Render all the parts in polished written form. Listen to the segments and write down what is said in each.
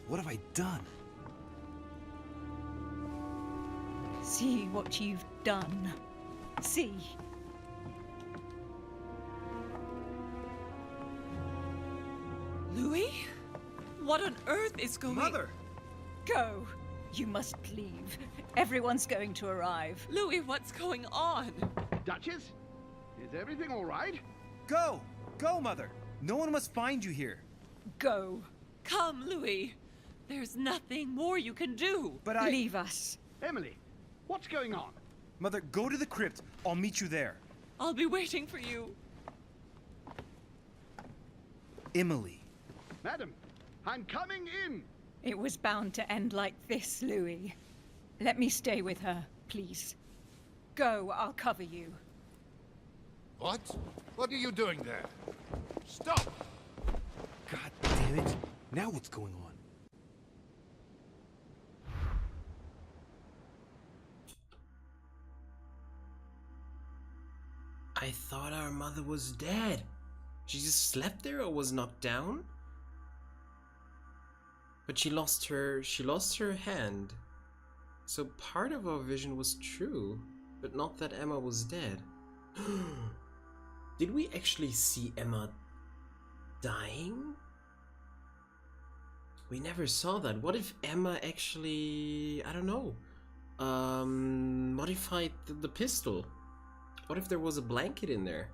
What have I done? See what you've done. See. Louis? What on earth is going... Mother! Go. You must leave. Everyone's going to arrive. Louis, what's going on? Duchess? Is everything all right? Go! Go, Mother! No one must find you here. Go. Come, Louis. There's nothing more you can do. But I... Leave us. Emily, what's going on? Mother, go to the crypt. I'll meet you there. I'll be waiting for you. Emily. Madam, I'm coming in. It was bound to end like this, Louis. Let me stay with her, please. Go, I'll cover you. What? What are you doing there? Stop! God damn it. Now what's going on? I thought our mother was dead. She just slept there or was knocked down? But she lost her hand. So part of our vision was true, but not that Emma was dead. Did we actually see Emma dying? We never saw that. What if Emma actually, I don't know, modified the pistol? What if there was a blanket in there?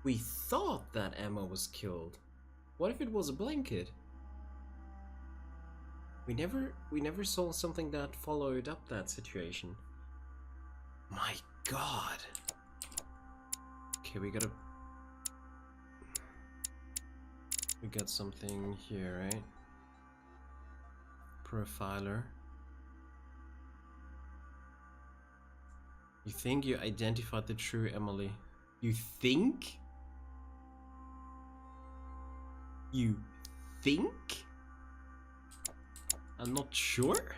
We thought that Emma was killed. What if it was a blanket? We never saw something that followed up that situation. My God. Okay, we got something here, right? Profiler. You think you identified the true Emily? You think? You think? I'm not sure.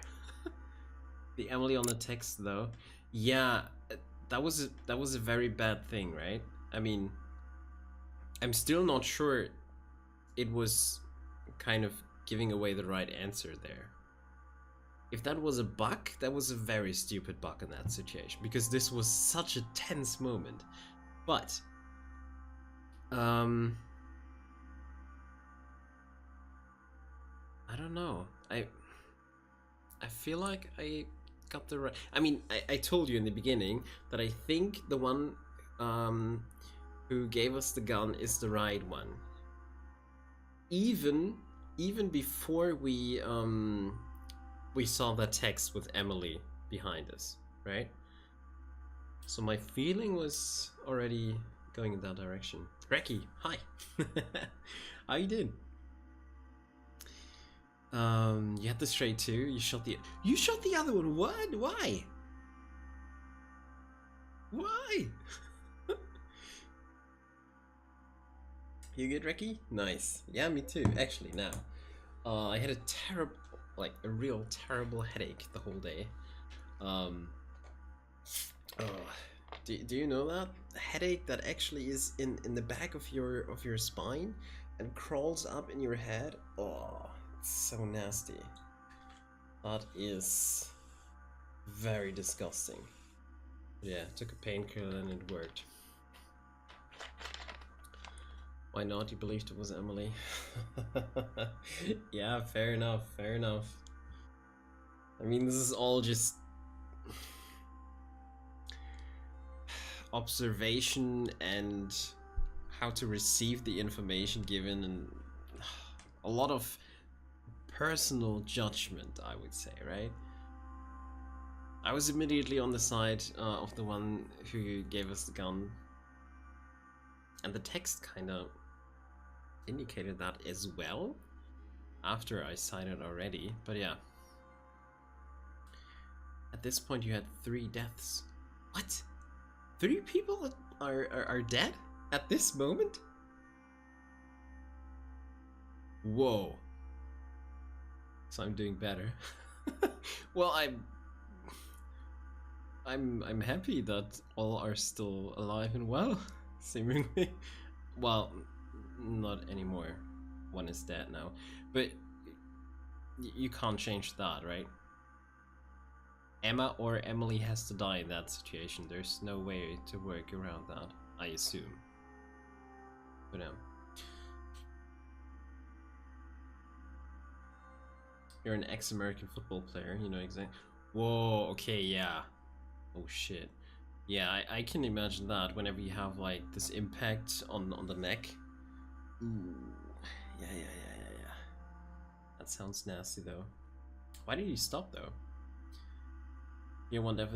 The Emily on the text though. Yeah, that was a very bad thing, right? I mean, I'm still not sure it was kind of giving away the right answer there. If that was a bug, that was a very stupid bug in that situation, because this was such a tense moment. But I don't know. I feel like I got the right... I mean, I told you in the beginning that I think the one who gave us the gun is the right one. Even before we saw that text with Emily behind us, right? So my feeling was already going in that direction. Reki, hi. How you doing? You had the stray too. You shot the other one. What? Why? Why? You good, Reki? Nice. Yeah, me too. Actually, now, I had a real terrible headache the whole day. Do you know that headache that actually is in the back of your spine and crawls up in your head? Oh. So nasty. That is very disgusting. Yeah, took a painkiller and it worked. Why not? You believed it was Emily? Yeah, fair enough, fair enough. I mean, this is all just observation and how to receive the information given, and a lot of personal judgment, I would say, right? I was immediately on the side of the one who gave us the gun, and the text kind of indicated that as well after I signed it already. But yeah, at this point you had 3 deaths. What? 3 people are dead at this moment? Whoa. So I'm doing better. Well, I'm happy that all are still alive and well, seemingly. Well, not anymore. One is dead now. But you can't change that, right? Emma or Emily has to die in that situation. There's no way to work around that, I assume. But you're an ex-American football player, you know exactly. Whoa, okay, yeah. Oh shit. Yeah, I can imagine that whenever you have like this impact on the neck. Ooh. Yeah. That sounds nasty though. Why did you stop though? Year 1 death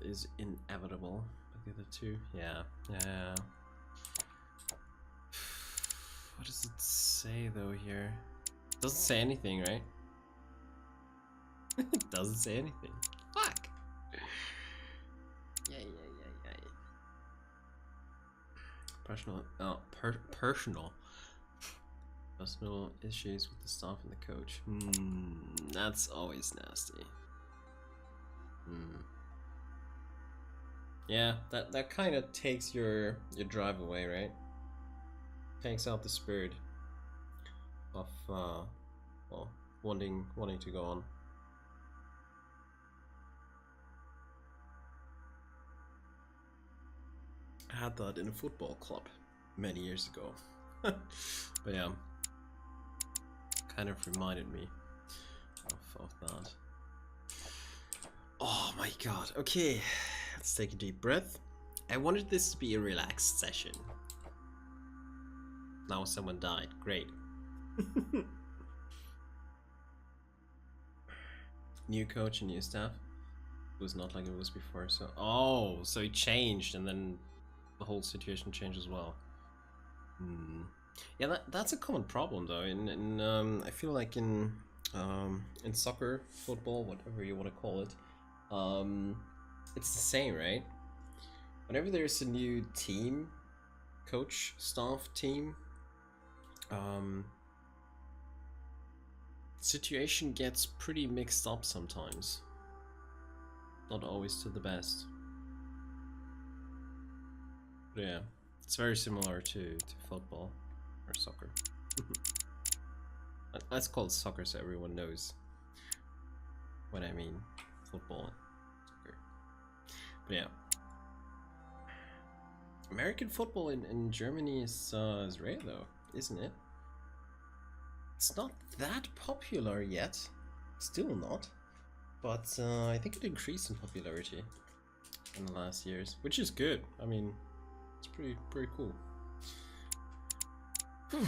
is inevitable. But the other two, yeah. What does it say though here? It doesn't say anything, right? It doesn't say anything. Fuck. Yeah. Personal issues with the staff and the coach. That's always nasty. Yeah, that kind of takes your drive away, right? Takes out the spirit of well, wanting to go on. I had that in a football club many years ago. But yeah, kind of reminded me of that. Oh my god. Okay, let's take a deep breath. I wanted this to be a relaxed session. Now someone died. Great. New coach and new staff. It was not like it was before, so... Oh, so it changed and then the whole situation changed as well. Yeah, that's a common problem though. I feel like in soccer, football, whatever you want to call it, it's the same, right? Whenever there's a new team, coach, staff, team, situation gets pretty mixed up sometimes. Not always to the best. But yeah, it's very similar to football or soccer. Let's call it soccer so everyone knows what I mean. Football and soccer. But yeah. American football in Germany is rare though, isn't it? It's not that popular yet. Still not. But I think it increased in popularity in the last years, which is good. I mean, it's pretty cool. Whew.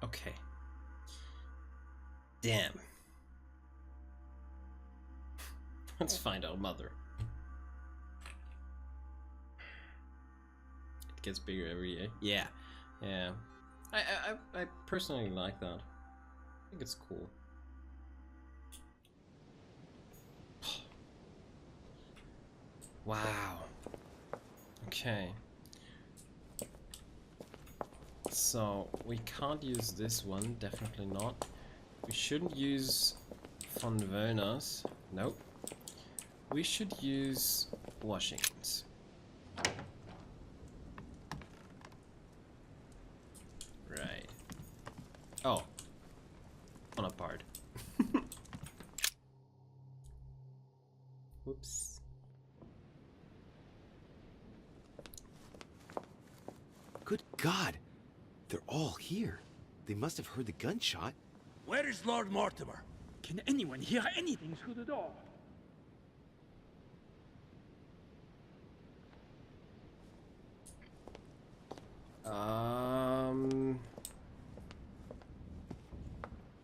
Okay. Damn. Let's find our mother. It gets bigger every year. Yeah. I personally like that. I think it's cool. Wow. Okay. So we can't use this one, definitely not. We shouldn't use von Werner's. Nope. We should use Washington's. Right. Oh. Bonaparte. Whoops. Good God! They're all here. They must have heard the gunshot. Where is Lord Mortimer? Can anyone hear anything through the door?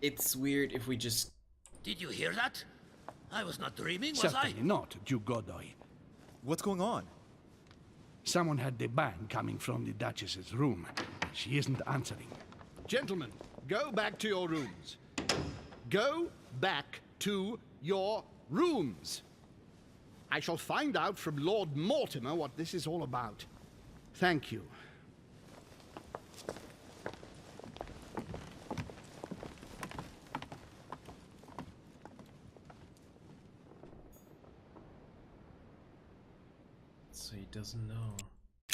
It's weird if we just... Did you hear that? I was not dreaming, was Certainly I? not, Duke Godoy. What's going on? Someone had the bang coming from the Duchess's room. She isn't answering. Gentlemen, go back to your rooms. Go back to your rooms. I shall find out from Lord Mortimer what this is all about. Thank you. So he doesn't know.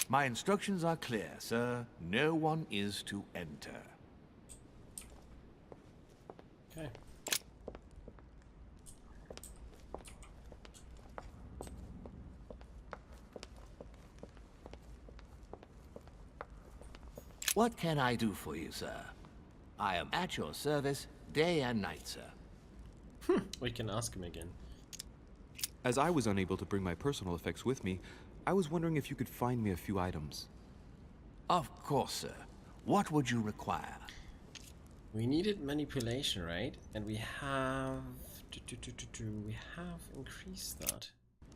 My instructions are clear, sir. No one is to enter. Okay. What can I do for you, sir? I am at your service day and night, sir. We can ask him again. As I was unable to bring my personal effects with me, I was wondering if you could find me a few items. Of course, sir. What would you require? We needed manipulation, right? And we have... We have increased that.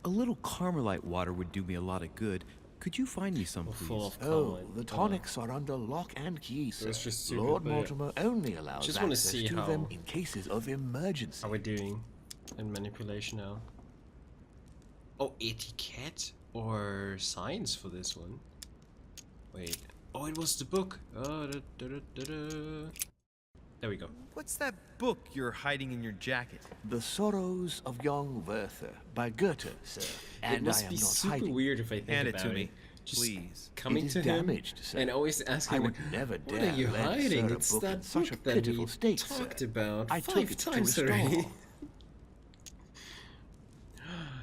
A little Carmelite water would do me a lot of good. Could you find me some, We're please? full of Oh, Carmelite, the but, tonics are under lock and key, sir. it's just stupid, Lord but yeah. Mortimer only allows Just wanna access see to how- them in cases of emergency. How are we doing in manipulation now? Oh, etiquette or science for this one? Wait. Oh, it was the book. Oh, There we go. What's that book you're hiding in your jacket? The Sorrows of Young Werther by Goethe, sir. And It must I am be not super hiding. weird if I think Hand it about to me, Just please. coming It is to him damaged, sir. and always asking I would him, never what dare are you lend hiding? sir a It's book that in such book a that pitiful we state, talked sir. about I 5 took it to times restore. already.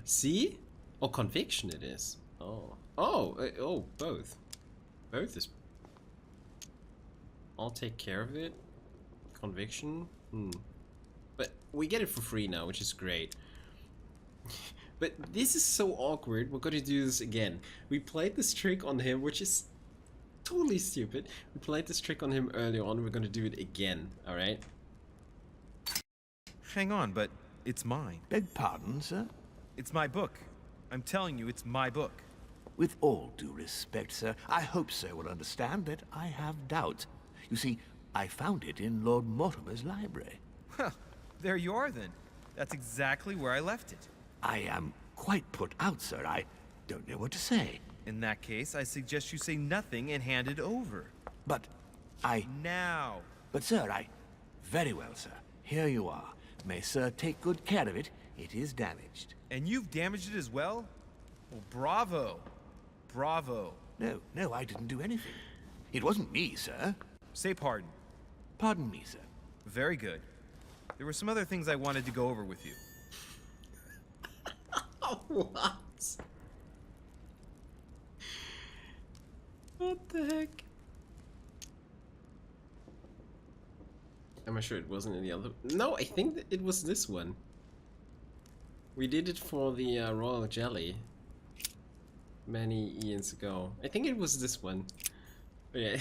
See? Oh, conviction it is. Oh. Oh, both. Both is... I'll take care of it. Conviction? But we get it for free now, which is great. But this is so awkward. We're gonna do this again. We played this trick on him, which is totally stupid. We played this trick on him earlier on. We're gonna do it again, alright? Hang on, but it's mine. Beg pardon, sir? It's my book. I'm telling you, it's my book. With all due respect, sir, I hope sir will understand that I have doubts. You see, I found it in Lord Mortimer's library. Huh, there you are then. That's exactly where I left it. I am quite put out, sir. I don't know what to say. In that case, I suggest you say nothing and hand it over. But Now. But, sir, very well, sir. Here you are. May sir take good care of it. It is damaged. And you've damaged it as well? Well, bravo. Bravo. No, I didn't do anything. It wasn't me, sir. Say pardon. Pardon me, sir. Very good. There were some other things I wanted to go over with you. What? What the heck? Am I sure it wasn't in the other? No, I think that it was this one. We did it for the royal jelly many eons ago. I think it was this one. But yeah.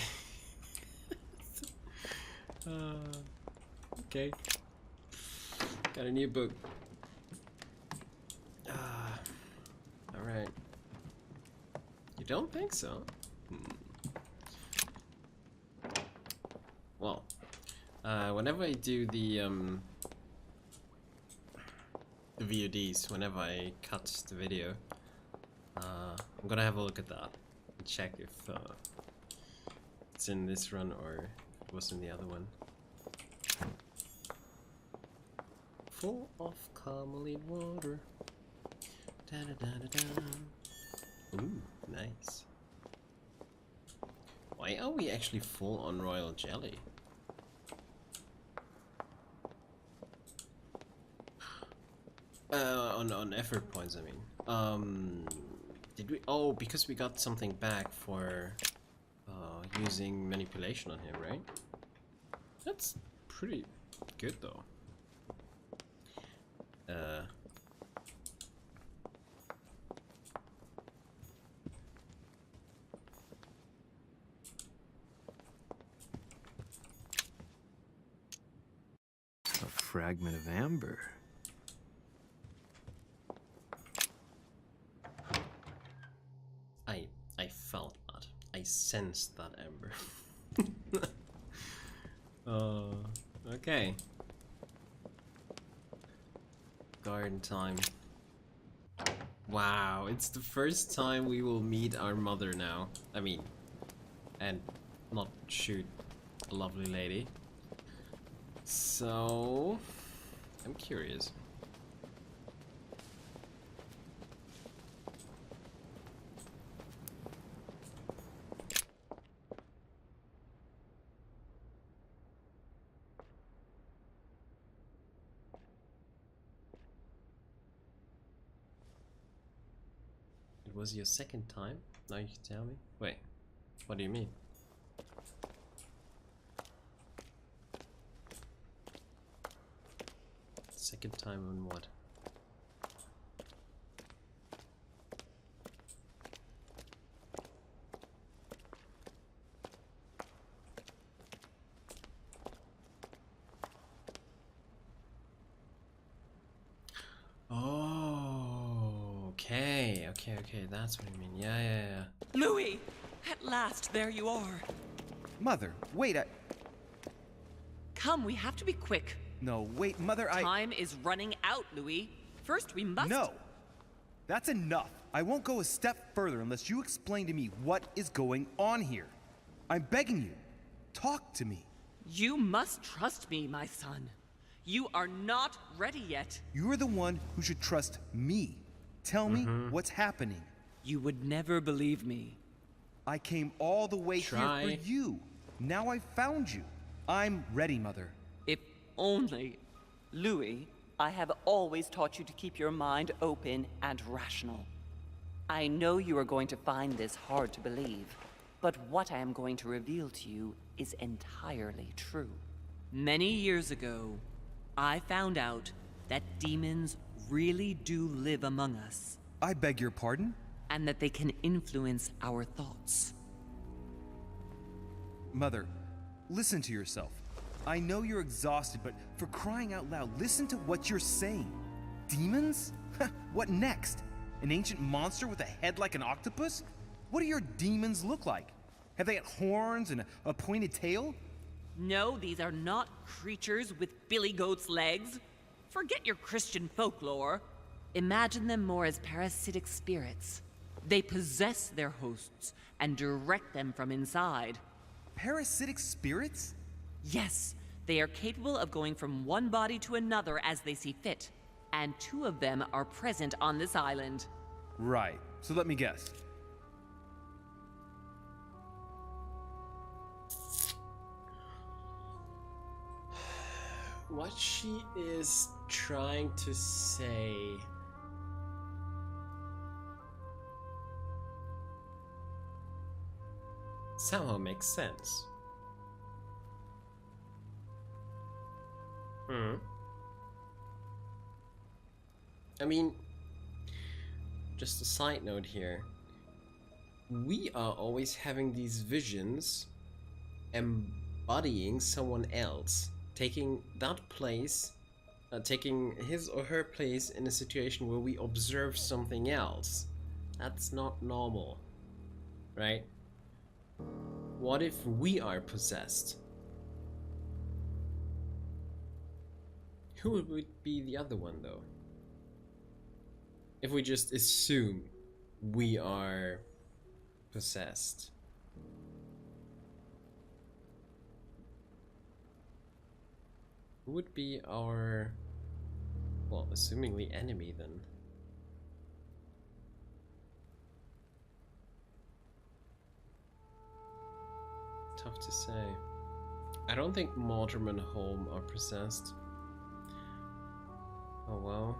Okay. Got a new book. Alright. You don't think so? Well, whenever I do the VODs, whenever I cut the video, I'm gonna have a look at that and check if it's in this run or it was in the other one. Full of Carmelite water. Da -da -da -da -da. Ooh, nice. Why are we actually full on royal jelly? On effort points, I mean. Did we? Oh, because we got something back for using manipulation on him, right? That's pretty good, though. A fragment of amber. I felt that. I sensed that amber. Okay. Garden time. Wow, it's the first time we will meet our mother now. I mean, and not shoot a lovely lady. So, I'm curious. was your second time? Now you can tell me? Wait, what do you mean? Second time on what? Oh, okay, that's what you mean. Yeah. Louis! At last, there you are. Mother, wait, Come, we have to be quick. No, wait, Mother, Time is running out, Louis. First, we must... No! That's enough. I won't go a step further unless you explain to me what is going on here. I'm begging you. Talk to me. You must trust me, my son. You are not ready yet. You're the one who should trust me. Tell me what's happening. You would never believe me. I came all the way Try. here for you. Now I've found you. I'm ready, Mother. If only... Louis, I have always taught you to keep your mind open and rational. I know you are going to find this hard to believe, but what I am going to reveal to you is entirely true. Many years ago, I found out that demons really do live among us, I beg your pardon? and that they can influence our thoughts. Mother, listen to yourself. I know you're exhausted, but for crying out loud, listen to what you're saying. Demons? What next? An ancient monster with a head like an octopus? What do your demons look like? Have they got horns and a pointed tail? No, these are not creatures with billy goat's legs. Forget your Christian folklore. Imagine them more as parasitic spirits. They possess their hosts and direct them from inside. Parasitic spirits? Yes, they are capable of going from one body to another as they see fit. And 2 of them are present on this island. Right. So let me guess. What she is trying to say... somehow makes sense. I mean, just a side note here. We are always having these visions embodying someone else, taking that place, taking his or her place in a situation where we observe something else. That's not normal, right? What if we are possessed? Who would be the other one, though? If we just assume we are possessed. Who would be our, well, assumingly enemy then? Tough to say. I don't think Mortimer and Holm are possessed. Oh well.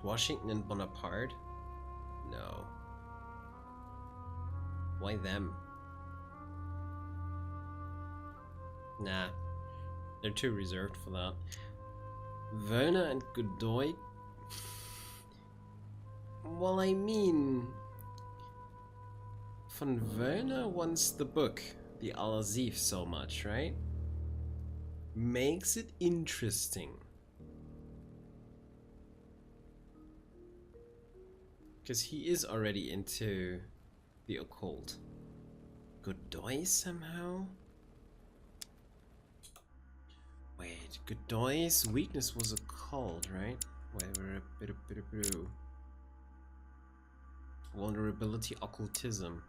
Washington and Bonaparte? No. Why them? Nah. They're too reserved for that. Werner and Godoy? Well, I mean... Von Werner wants the book, the Al-Azif, so much, right? Makes it interesting. Because he is already into the occult. Godoy somehow? Wait, Godoy's weakness was occult, right? Wait, vulnerability, occultism.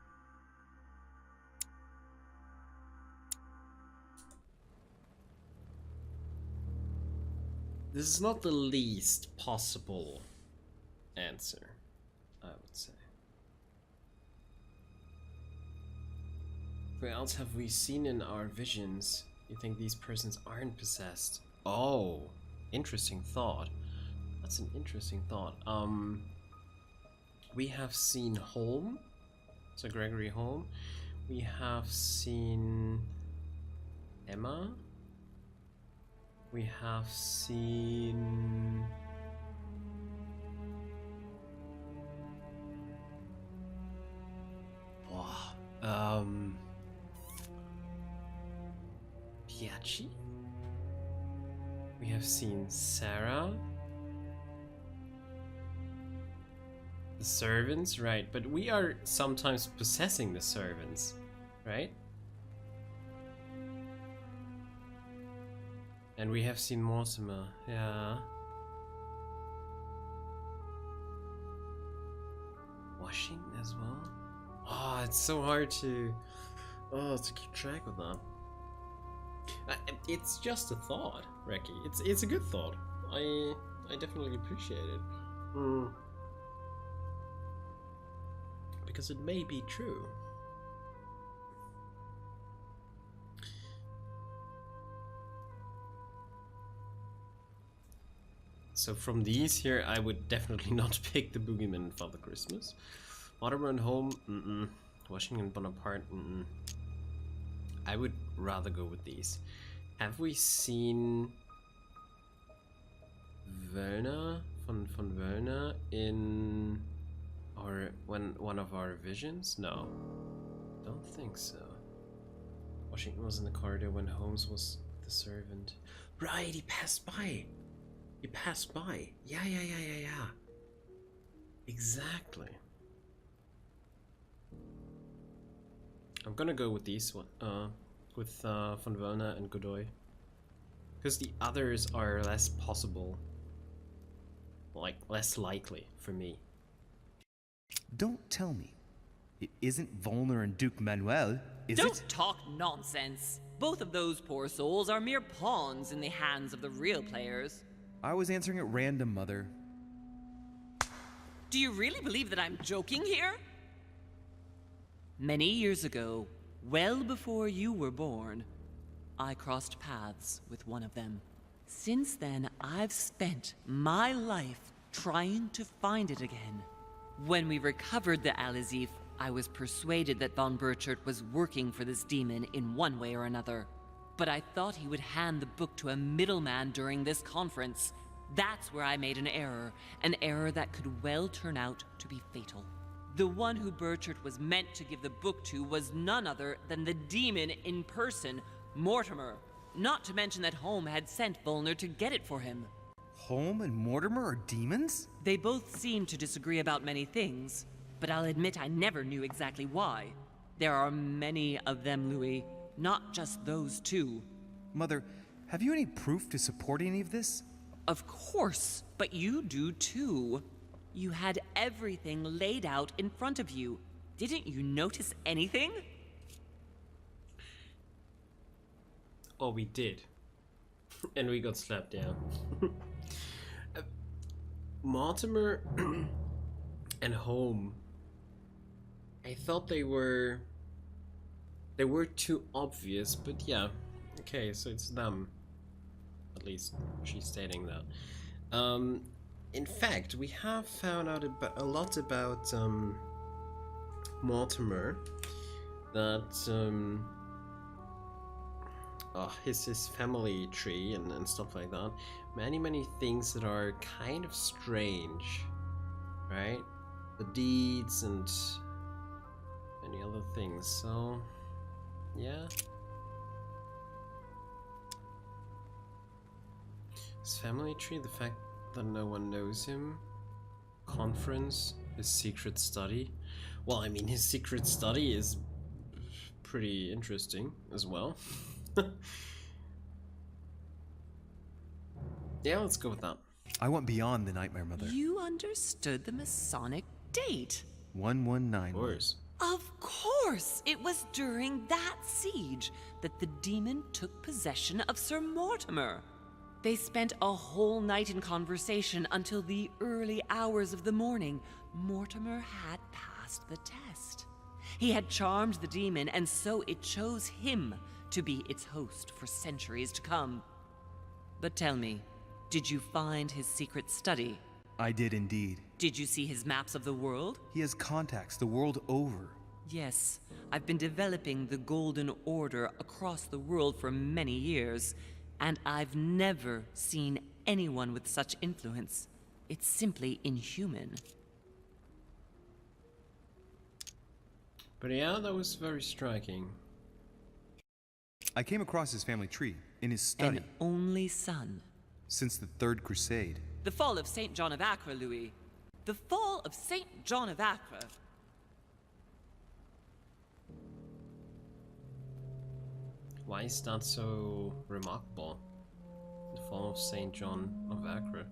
This is not the least possible answer, I would say. Who else have we seen in our visions? You think these persons aren't possessed? Oh, interesting thought. That's an interesting thought. We have seen Holm, so Gregory Holm. We have seen Emma. We have seen... Piachi. We have seen Sarah. The servants, right, but we are sometimes possessing the servants, right? And we have seen Mortimer, yeah. Washing as well. Oh, it's so hard to keep track of that. It's just a thought, Reki. It's a good thought. I definitely appreciate it. Because it may be true. So from these here, I would definitely not pick the Boogeyman and Father Christmas. Mortimer and Home, Washington Bonaparte, I would rather go with these. Have we seen Werner von Werner in one of our visions? No, don't think so. Washington was in the corridor when Holmes was the servant. Right, he passed by. He passed by. Yeah. Exactly. I'm gonna go with these one, with von Werner and Godoy, because the others are less possible, like less likely for me. Don't tell me it isn't Volner and Duke Manuel, is it? Don't talk nonsense. Both of those poor souls are mere pawns in the hands of the real players. I was answering at random, Mother. Do you really believe that I'm joking here? Many years ago, well before you were born, I crossed paths with one of them. Since then, I've spent my life trying to find it again. When we recovered the Alizif, I was persuaded that von Burchard was working for this demon in one way or another. But I thought he would hand the book to a middleman during this conference. That's where I made an error that could well turn out to be fatal. The one who Burchard was meant to give the book to was none other than the demon in person, Mortimer. Not to mention that Holm had sent Volner to get it for him. Holm and Mortimer are demons? They both seem to disagree about many things, but I'll admit I never knew exactly why. There are many of them, Louis, not just those two. Mother, have you any proof to support any of this? Of course, but you do too. You had everything laid out in front of you. Didn't you notice anything? Oh, we did. And we got slapped down. Mortimer and Holm, I thought they were too obvious, but yeah. Okay, so it's them. At least she's stating that. In fact, we have found out a lot about Mortimer. That his family tree and stuff like that. Many things that are kind of strange, right? The deeds and many other things. So, yeah. His family tree, the fact that no one knows him, conference, his secret study. Well, I mean, his secret study is pretty interesting as well. Yeah, let's go with that. I went beyond the Nightmare Mother. You understood the Masonic date. 119. Of course. Of course! It was during that siege that the demon took possession of Sir Mortimer. They spent a whole night in conversation until the early hours of the morning. Mortimer had passed the test. He had charmed the demon, and so it chose him to be its host for centuries to come. But tell me, did you find his secret study? I did indeed. Did you see his maps of the world? He has contacts the world over. Yes, I've been developing the Golden Order across the world for many years, and I've never seen anyone with such influence. It's simply inhuman. But yeah, that was very striking. I came across his family tree in his study An only son. since the Third Crusade. The fall of St. John of Acre, Louis. The fall of St. John of Acre. Why is that so remarkable? The fall of St. John of Acre.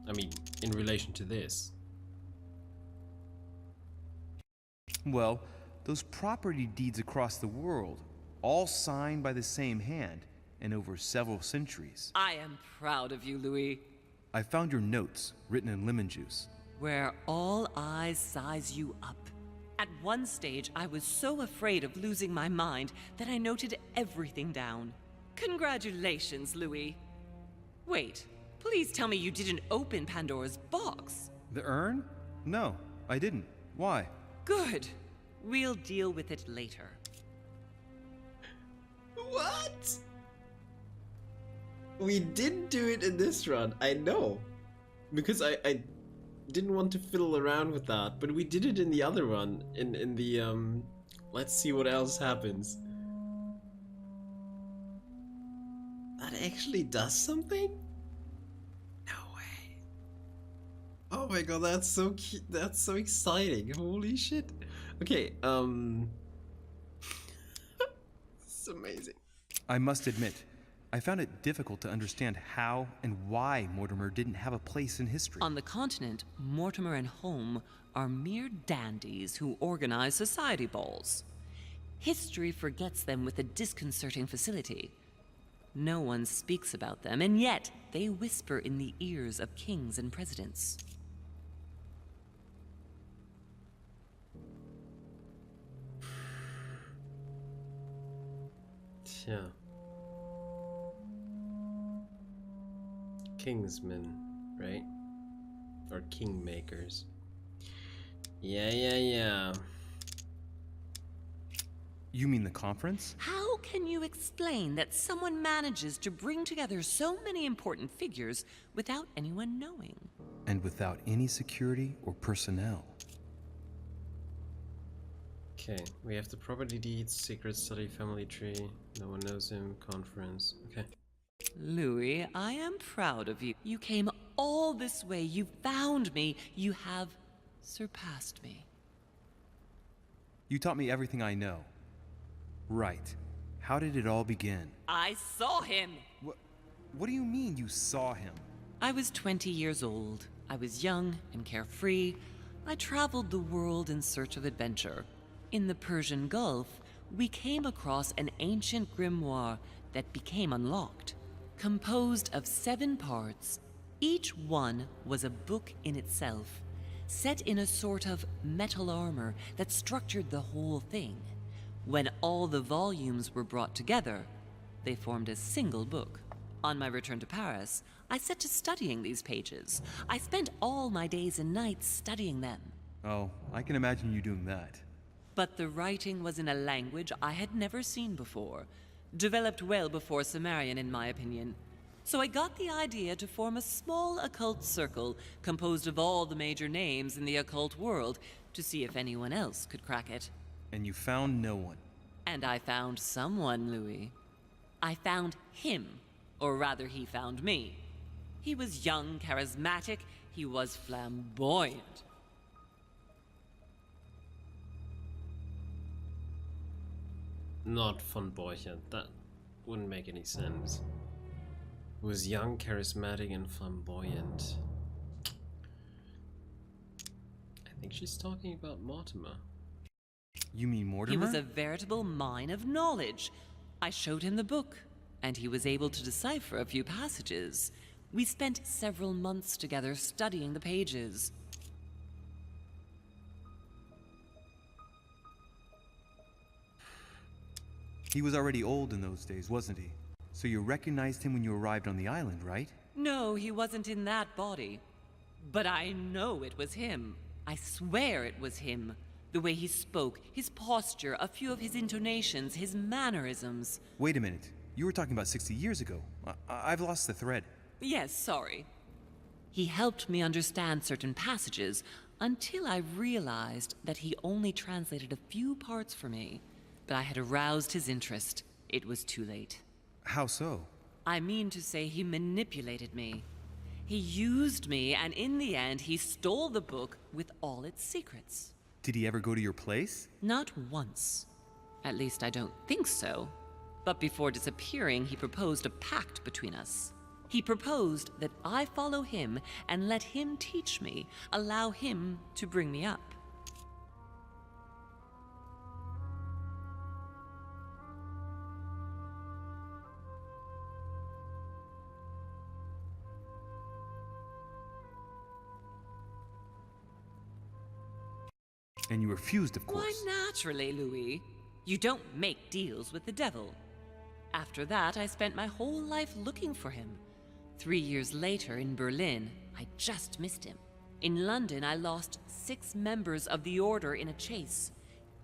I mean, in relation to this. Well, those property deeds across the world, all signed by the same hand and over several centuries. I am proud of you, Louis. I found your notes written in lemon juice. Where all eyes size you up. At one stage, I was so afraid of losing my mind that I noted everything down. Congratulations, Louis. Wait, please tell me you didn't open Pandora's box. The urn? No, I didn't. Why? Good. We'll deal with it later. What? We didn't do it in this run, I know. Because I didn't want to fiddle around with that, but we did it in the other one, in the, let's see what else happens. That actually does something? No way. Oh my god, that's so cute, that's so exciting, holy shit. Okay, this is amazing. I must admit, I found it difficult to understand how and why Mortimer didn't have a place in history. On the continent, Mortimer and Holm are mere dandies who organize society balls. History forgets them with a disconcerting facility. No one speaks about them, and yet they whisper in the ears of kings and presidents. Yeah. Kingsmen, right? Or kingmakers. Yeah. You mean the conference? How can you explain that someone manages to bring together so many important figures without anyone knowing? And without any security or personnel. Okay, we have the property deeds, secret study, family tree, no one knows him, conference. Okay. Louis, I am proud of you. You came all this way. You found me. You have surpassed me. You taught me everything I know. Right. How did it all begin? I saw him. What do you mean you saw him? I was 20 years old. I was young and carefree. I traveled the world in search of adventure. In the Persian Gulf, we came across an ancient grimoire that became unlocked. Composed of 7 parts, each one was a book in itself, set in a sort of metal armor that structured the whole thing. When all the volumes were brought together, they formed a single book. On my return to Paris, I set to studying these pages. I spent all my days and nights studying them. Oh, I can imagine you doing that. But the writing was in a language I had never seen before, developed well before Sumerian, in my opinion. So I got the idea to form a small occult circle composed of all the major names in the occult world to see if anyone else could crack it. And you found no one. And I found someone, Louis. I found him, or rather he found me. He was young, charismatic, he was flamboyant. Not flamboyant, that wouldn't make any sense. Was young, charismatic, and flamboyant. I think she's talking about Mortimer. You mean Mortimer? He was a veritable mine of knowledge. I showed him the book, and he was able to decipher a few passages. We spent several months together studying the pages. He was already old in those days, wasn't he? So you recognized him when you arrived on the island, right? No, he wasn't in that body. But I know it was him. I swear it was him. The way he spoke, his posture, a few of his intonations, his mannerisms. Wait a minute. You were talking about 60 years ago. I've lost the thread. Yes, sorry. He helped me understand certain passages until I realized that he only translated a few parts for me. But I had aroused his interest. It was too late. How so? I mean to say he manipulated me. He used me, and in the end, he stole the book with all its secrets. Did he ever go to your place? Not once. At least I don't think so. But before disappearing, he proposed a pact between us. He proposed that I follow him and let him teach me, allow him to bring me up. And you refused, of course. Why, naturally, Louis. You don't make deals with the devil. After that, I spent my whole life looking for him. 3 years later, in Berlin, I just missed him. In London, I lost 6 members of the order in a chase.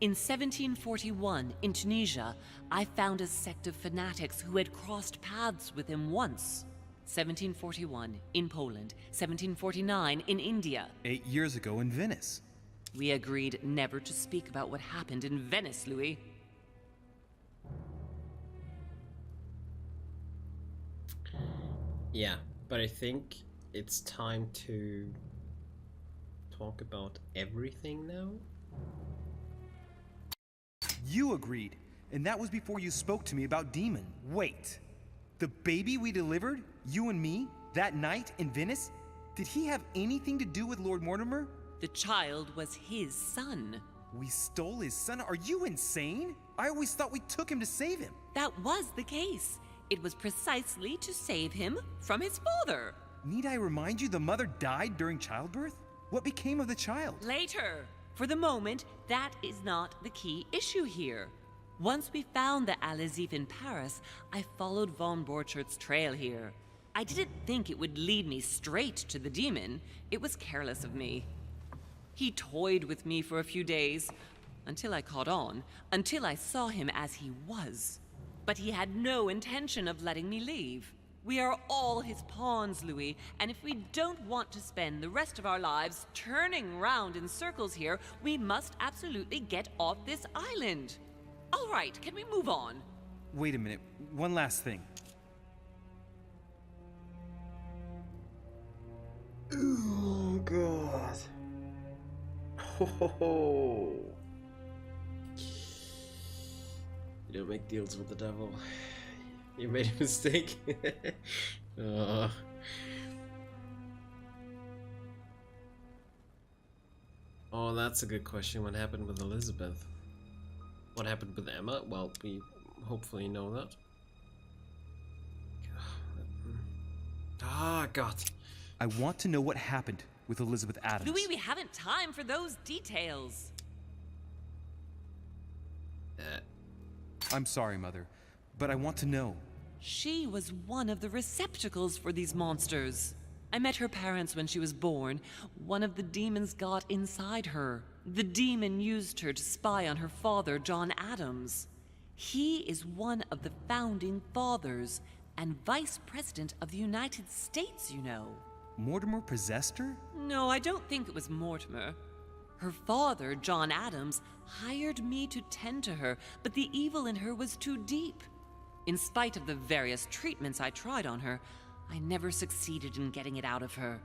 In 1741, in Tunisia, I found a sect of fanatics who had crossed paths with him once. 1741, in Poland. 1749, in India. 8 years ago in Venice. We agreed never to speak about what happened in Venice, Louis. Yeah, but I think it's time to talk about everything now. You agreed, and that was before you spoke to me about Demon. Wait, the baby we delivered, you and me, that night in Venice, did he have anything to do with Lord Mortimer? The child was his son. We stole his son? Are you insane? I always thought we took him to save him. That was the case. It was precisely to save him from his father. Need I remind you the mother died during childbirth? What became of the child? Later. For the moment, that is not the key issue here. Once we found the Al-Azif in Paris, I followed von Borchert's trail here. I didn't think it would lead me straight to the demon. It was careless of me. He toyed with me for a few days, until I caught on, until I saw him as he was. But he had no intention of letting me leave. We are all his pawns, Louis, and if we don't want to spend the rest of our lives turning round in circles here, we must absolutely get off this island. All right, can we move on? Wait a minute, one last thing. Oh, God. Oh. You don't make deals with the devil. You made a mistake. Oh, that's a good question. What happened with Elizabeth? What happened with Emma? Well, we hopefully know that. Ah, God. I want to know what happened with Elizabeth Adams. Louis, we haven't time for those details. I'm sorry, Mother, but I want to know. She was one of the receptacles for these monsters. I met her parents when she was born. One of the demons got inside her. The demon used her to spy on her father, John Adams. He is one of the founding fathers and vice president of the United States, you know. Mortimer possessed her? No, I don't think it was Mortimer. Her father, John Adams, hired me to tend to her, but the evil in her was too deep. In spite of the various treatments I tried on her, I never succeeded in getting it out of her.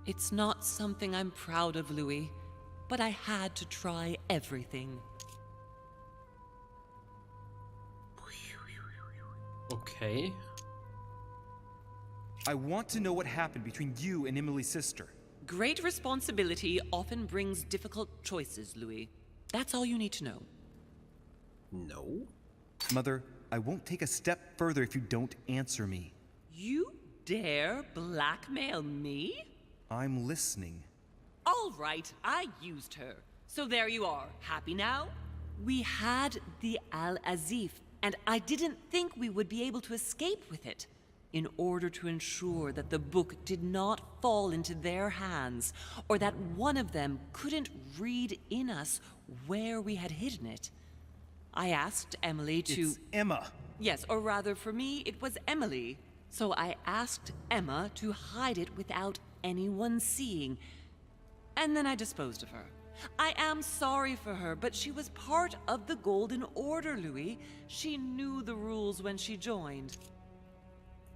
It's not something I'm proud of, Louis, but I had to try everything. Okay. I want to know what happened between you and Emily's sister. Great responsibility often brings difficult choices, Louis. That's all you need to know. No. Mother, I won't take a step further if you don't answer me. You dare blackmail me? I'm listening. All right, I used her. So there you are. Happy now? We had the Al-Azif, and I didn't think we would be able to escape with it. in order to ensure that the book did not fall into their hands, or that one of them couldn't read in us where we had hidden it. I asked Emily to... It's Emma. Yes, or rather for me, it was Emily. So I asked Emma to hide it without anyone seeing, and then I disposed of her. I am sorry for her, but she was part of the Golden Order, Louis. She knew the rules when she joined.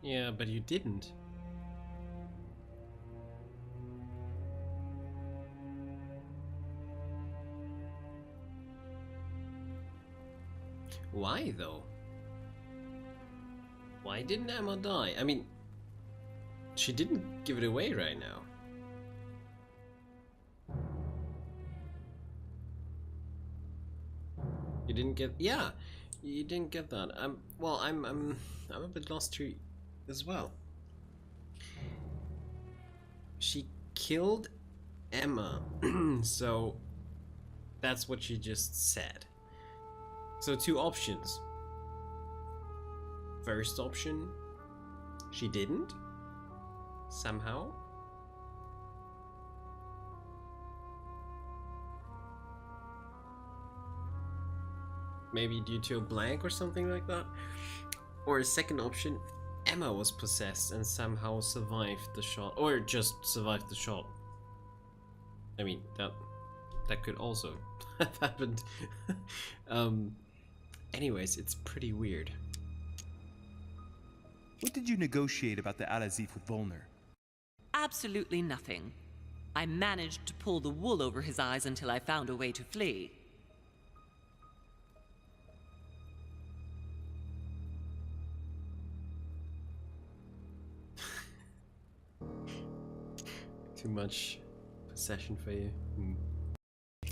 Yeah, but you didn't. Why, though? Why didn't Emma die? I mean, she didn't give it away right now. You didn't get... Yeah, you didn't get that. Well, I'm a bit lost too as well. She killed Emma, so that's what she just said. So 2 options. First option, she didn't, somehow. Maybe due to a blank or something like that. Or a second option, Emma was possessed and somehow survived the shot, or just survived the shot. I mean, that could also have happened. Anyways, it's pretty weird. What did you negotiate about the Al-Azif with Volner? Absolutely nothing. I managed to pull the wool over his eyes until I found a way to flee. Too much possession for you.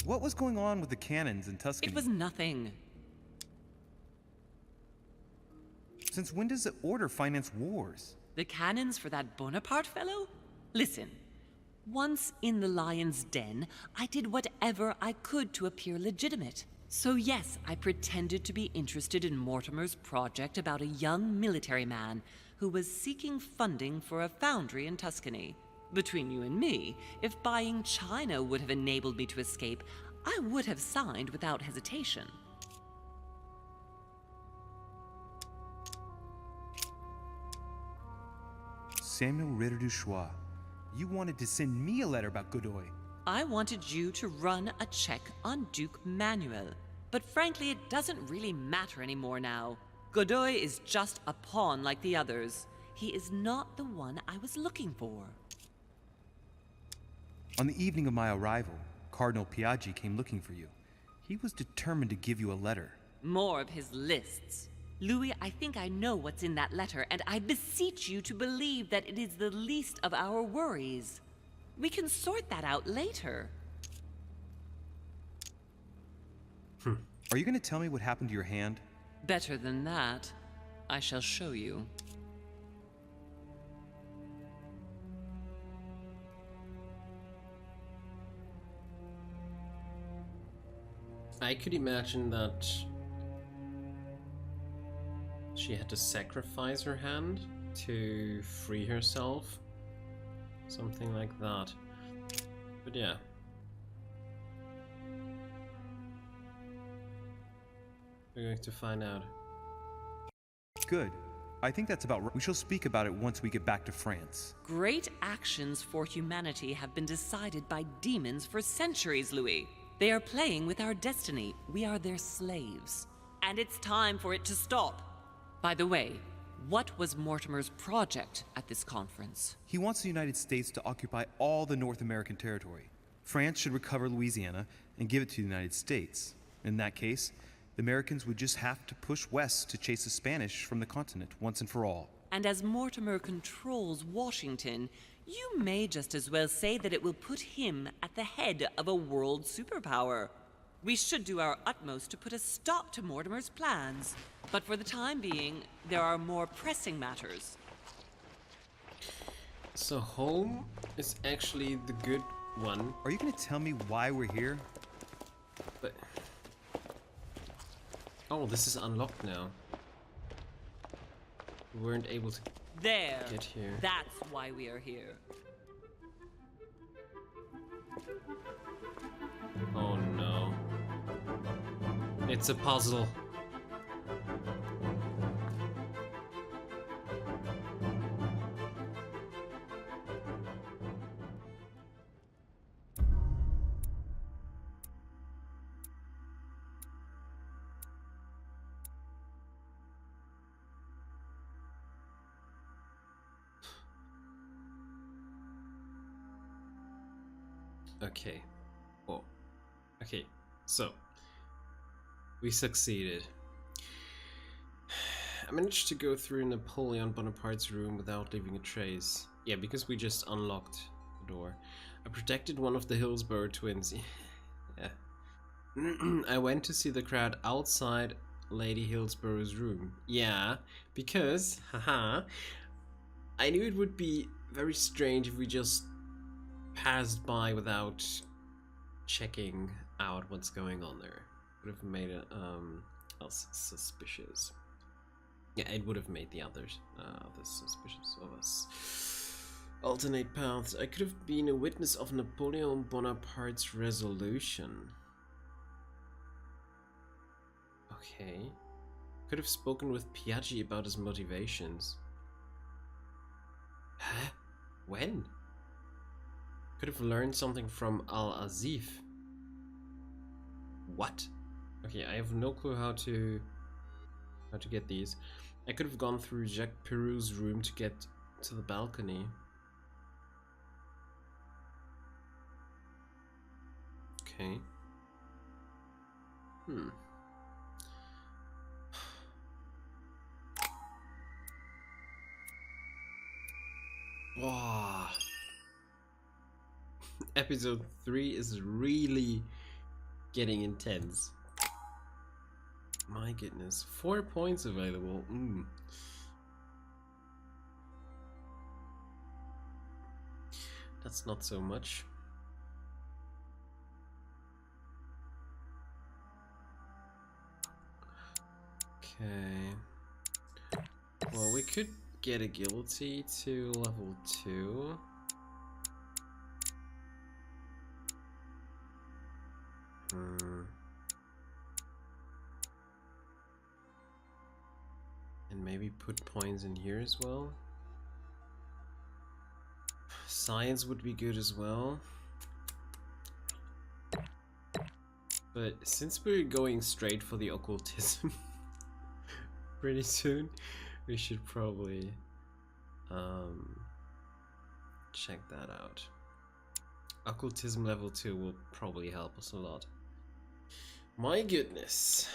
What was going on with the cannons in Tuscany? It was nothing. Since when does the Order finance wars? The cannons for that Bonaparte fellow? Listen, once in the lion's den, I did whatever I could to appear legitimate. So yes, I pretended to be interested in Mortimer's project about a young military man who was seeking funding for a foundry in Tuscany. Between you and me, if buying China would have enabled me to escape, I would have signed without hesitation. Samuel Ritter du Choix, you wanted to send me a letter about Godoy. I wanted you to run a check on Duke Manuel, but frankly it doesn't really matter anymore now. Godoy is just a pawn like the others. He is not the one I was looking for. On the evening of my arrival, Cardinal Piaggi came looking for you. He was determined to give you a letter. More of his lists. Louis, I think I know what's in that letter, and I beseech you to believe that it is the least of our worries. We can sort that out later. Are you going to tell me what happened to your hand? Better than that, I shall show you. I could imagine that she had to sacrifice her hand to free herself. Something like that. But yeah. We're going to find out. Good. I think that's about right. We shall speak about it once we get back to France. Great actions for humanity have been decided by demons for centuries, Louis. They are playing with our destiny. We are their slaves. And it's time for it to stop. By the way, what was Mortimer's project at this conference? He wants the United States to occupy all the North American territory. France should recover Louisiana and give it to the United States. In that case, the Americans would just have to push west to chase the Spanish from the continent once and for all. And as Mortimer controls Washington, you may just as well say that it will put him at the head of a world superpower. We should do our utmost to put a stop to Mortimer's plans. But for the time being, there are more pressing matters. So home is actually the good one. Are you going to tell me why we're here? But... oh, this is unlocked now. We weren't able to There. Get here. That's why we are here. Oh no. It's a puzzle. Okay. Oh. Okay. So we succeeded. I managed to go through Napoleon Bonaparte's room without leaving a trace. Yeah, because we just unlocked the door. I protected one of the Hillsborough twins. Yeah. I went to see the crowd outside Lady Hillsborough's room. Yeah, because, haha, I knew it would be very strange if we just passed by without checking out what's going on there. Would have made it us suspicious. Yeah, it would have made the others suspicious of us. Alternate paths. I could have been a witness of Napoleon Bonaparte's resolution. Okay. Could have spoken with Piaggi about his motivations. Huh? When? Could have learned something from Al-Azif. What? Okay, I have no clue how to get these. I could have gone through Jacques Perou's room to get to the balcony. Okay. Wow. Episode 3 is really getting intense. My goodness. 4 points available. That's not so much. Okay. Well, we could get agility to level 2. And maybe put points in here as well. Science would be good as well. But since we're going straight for the occultism pretty soon, we should probably check that out. Occultism level 2 will probably help us a lot. My goodness.